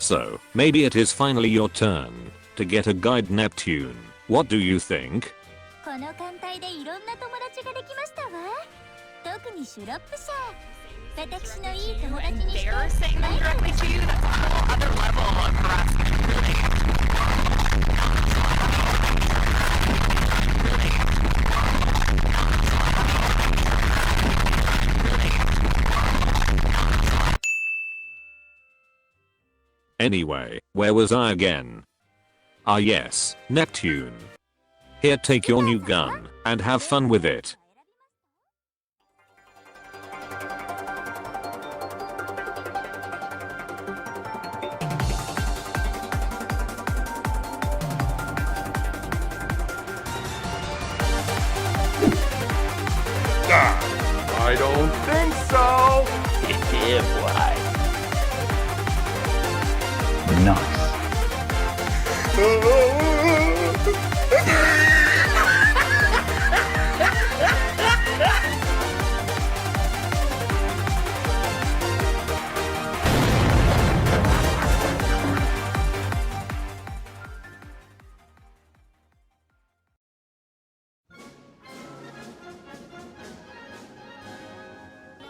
So, maybe it is finally your turn to get a guide, Neptune. What do you think? この艦隊でいろんな友達ができましたわ。特にシュロップ社。私のいい友達にして。 Embarrassing them directly to you. That's a whole other level of harassment. Anyway, where was I again? Ah yes, Neptune. Here, take your new gun and have fun with it. I don't think so! Yeah, boy. Nice.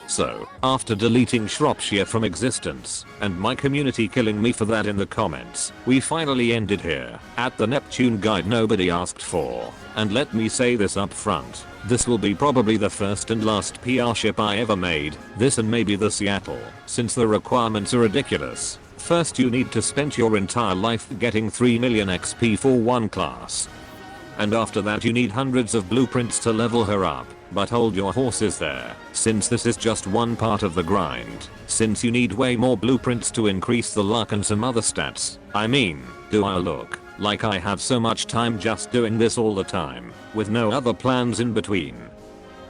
So, after deleting Shropshire from existence, and my community killing me for that in the comments, we finally ended here, at the Neptune guide nobody asked for. And let me say this up front, this will be probably the first and last PR ship I ever made, this and maybe the Seattle, since the requirements are ridiculous. First you need to spend your entire life getting 3 million XP for one class. And after that you need hundreds of blueprints to level her up. But hold your horses there, since this is just one part of the grind, since you need way more blueprints to increase the luck and some other stats. I mean, do I look like I have so much time just doing this all the time, with no other plans in between?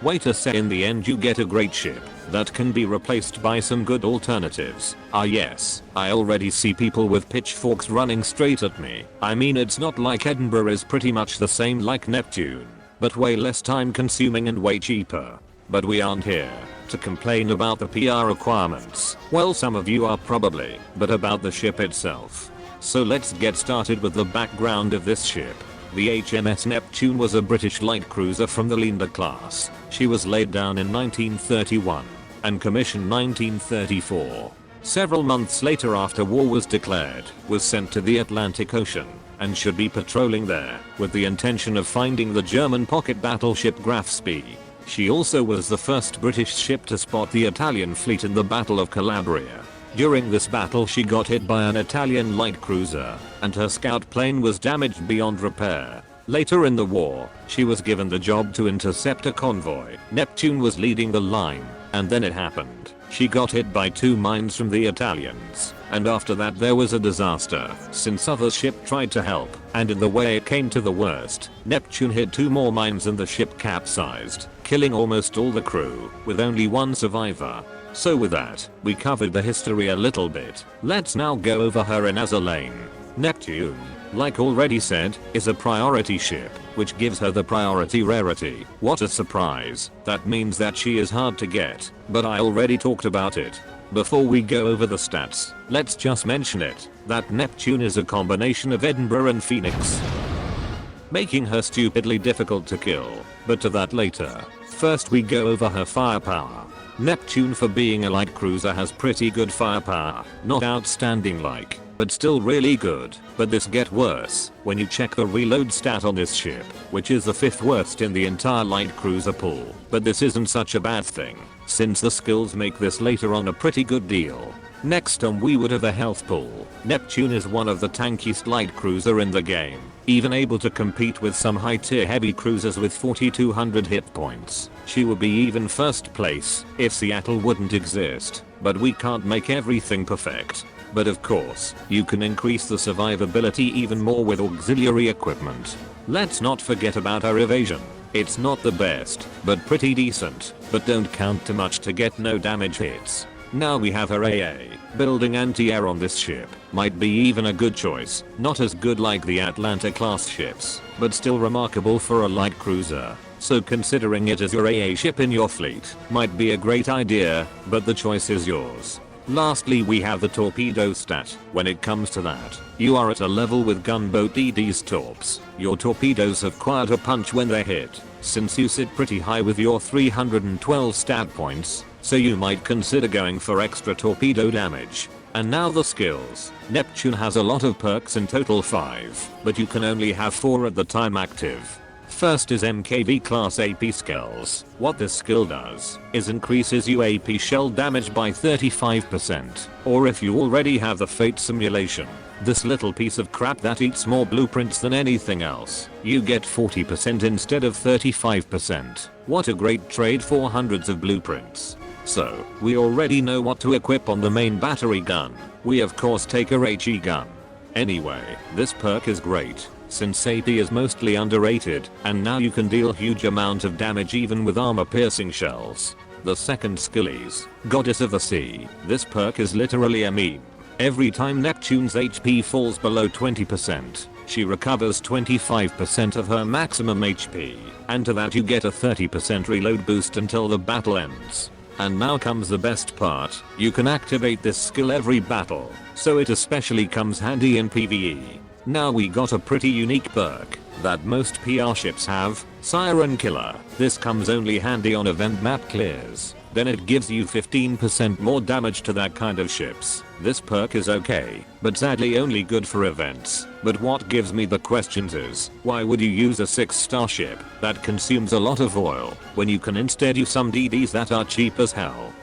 Wait a sec, in the end you get a great ship that can be replaced by some good alternatives. Ah yes, I already see people with pitchforks running straight at me. I mean, it's not like Edinburgh is pretty much the same like Neptune, but way less time consuming and way cheaper. But we aren't here to complain about the PR requirements. Well, some of you are probably, but about the ship itself. So let's get started with the background of this ship. The HMS Neptune was a British light cruiser from the Linda class. She was laid down in 1931 and commissioned 1934. Several months later, after war was declared, was sent to the Atlantic Ocean and should be patrolling there with the intention of finding the German pocket battleship Graf Spee. She also was the first British ship to spot the Italian fleet in the Battle of Calabria. During this battle she got hit by an Italian light cruiser, and her scout plane was damaged beyond repair. Later in the war, she was given the job to intercept a convoy. Neptune was leading the line, and then it happened. She got hit by 2 mines from the Italians, and after that there was a disaster, since other ship tried to help, and in the way it came to the worst, Neptune hit 2 more mines and the ship capsized, killing almost all the crew, with only 1 survivor. So with that, we covered the history a little bit. Let's now go over her in as a lane. Neptune, like already said, is a priority ship, which gives her the priority rarity. What a surprise. That means that she is hard to get, but I already talked about it. Before we go over the stats, let's just mention it, that Neptune is a combination of Edinburgh and Phoenix, making her stupidly difficult to kill, but to that later. First we go over her firepower. Neptune, for being a light cruiser, has pretty good firepower, not outstanding like, but still really good. But this get worse when you check the reload stat on this ship, which is the 5th worst in the entire light cruiser pool. But this isn't such a bad thing, since the skills make this later on a pretty good deal. Next on we would have a health pool. Neptune is one of the tankiest light cruiser in the game, even able to compete with some high tier heavy cruisers with 4200 hit points. She would be even first place if Seattle wouldn't exist, but we can't make everything perfect. But of course, you can increase the survivability even more with auxiliary equipment. Let's not forget about her evasion. It's not the best, but pretty decent, but don't count too much to get no damage hits. Now we have her AA. Building anti-air on this ship might be even a good choice. Not as good like the Atlanta class ships, but still remarkable for a light cruiser. So considering it as your AA ship in your fleet might be a great idea, but the choice is yours. Lastly we have the Torpedo Stat. When it comes to that, you are at a level with gunboat DD's torps. Your torpedoes have quite a punch when they hit, since you sit pretty high with your 312 stat points, so you might consider going for extra torpedo damage. And now the skills. Neptune has a lot of perks, in total 5, but you can only have 4 at the time active. First is MKV class AP skills. What this skill does is increases UAP shell damage by 35%, or if you already have the fate simulation, this little piece of crap that eats more blueprints than anything else, you get 40% instead of 35%. What a great trade for hundreds of blueprints. So, we already know what to equip on the main battery gun. We of course take a HE gun. Anyway, this perk is great, since AP is mostly underrated, and now you can deal huge amount of damage even with armor piercing shells. The second skill is Goddess of the Sea. This perk is literally a meme. Every time Neptune's HP falls below 20%, she recovers 25% of her maximum HP, and to that you get a 30% reload boost until the battle ends. And now comes the best part, you can activate this skill every battle, so it especially comes handy in PvE. Now we got a pretty unique perk that most PR ships have, Siren Killer. This comes only handy on event map clears. Then it gives you 15% more damage to that kind of ships. This perk is okay, but sadly only good for events. But what gives me the questions is, why would you use a 6-star ship that consumes a lot of oil when you can instead use some DDs that are cheap as hell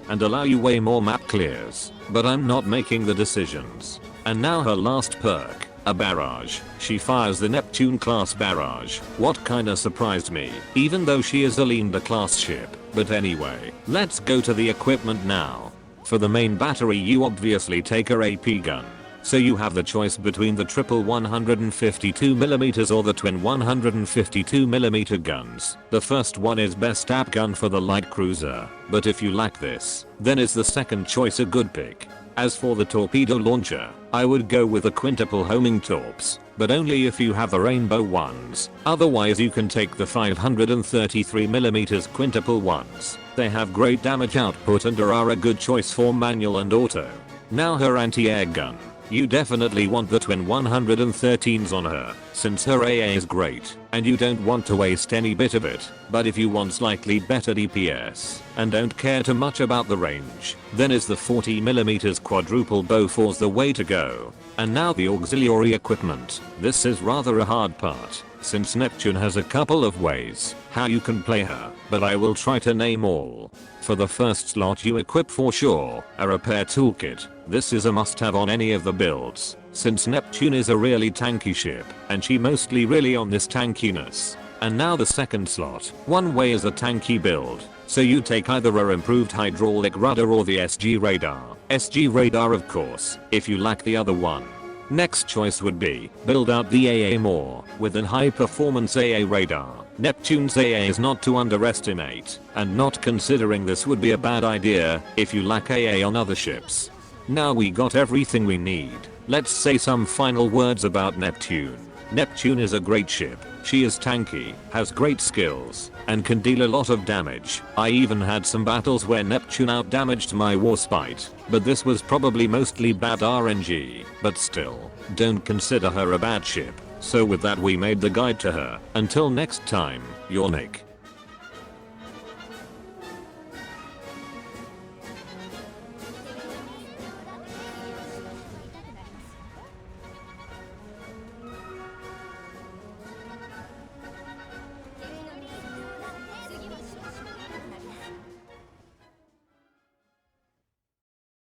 and allow you way more map clears? But I'm not making the decisions. And now her last perk, a barrage. She fires the Neptune class barrage. What kinda surprised me, even though she is a Leander class ship. But anyway, let's go to the equipment now. For the main battery you obviously take her AP gun. So you have the choice between the triple 152mm or the twin 152mm guns. The first one is best AP gun for the light cruiser, but if you lack this, then is the second choice a good pick. As for the Torpedo Launcher, I would go with the quintuple homing torps, but only if you have the rainbow ones. Otherwise you can take the 533mm quintuple ones. They have great damage output and are a good choice for manual and auto. Now her anti-air gun. You definitely want the twin 113s on her, since her AA is great, and you don't want to waste any bit of it. But if you want slightly better DPS, and don't care too much about the range, then is the 40mm quadruple Bofors the way to go. And now the auxiliary equipment. This is rather a hard part, since Neptune has a couple of ways how you can play her, but I will try to name all. For the first slot you equip for sure a repair toolkit. This is a must-have on any of the builds, since Neptune is a really tanky ship, and she mostly really on this tankiness. And now the second slot. One way is a tanky build, so you take either her improved hydraulic rudder or the SG radar. SG radar of course, if you lack the other one. Next choice would be build out the AA more with a high performance AA radar. Neptune's AA is not to underestimate, and not considering this would be a bad idea if you lack AA on other ships. Now we got everything we need. Let's say some final words about Neptune. Neptune is a great ship. She is tanky, has great skills, and can deal a lot of damage. I even had some battles where Neptune outdamaged my Warspite, but this was probably mostly bad RNG. But still, don't consider her a bad ship. So with that we made the guide to her. Until next time, your Nick.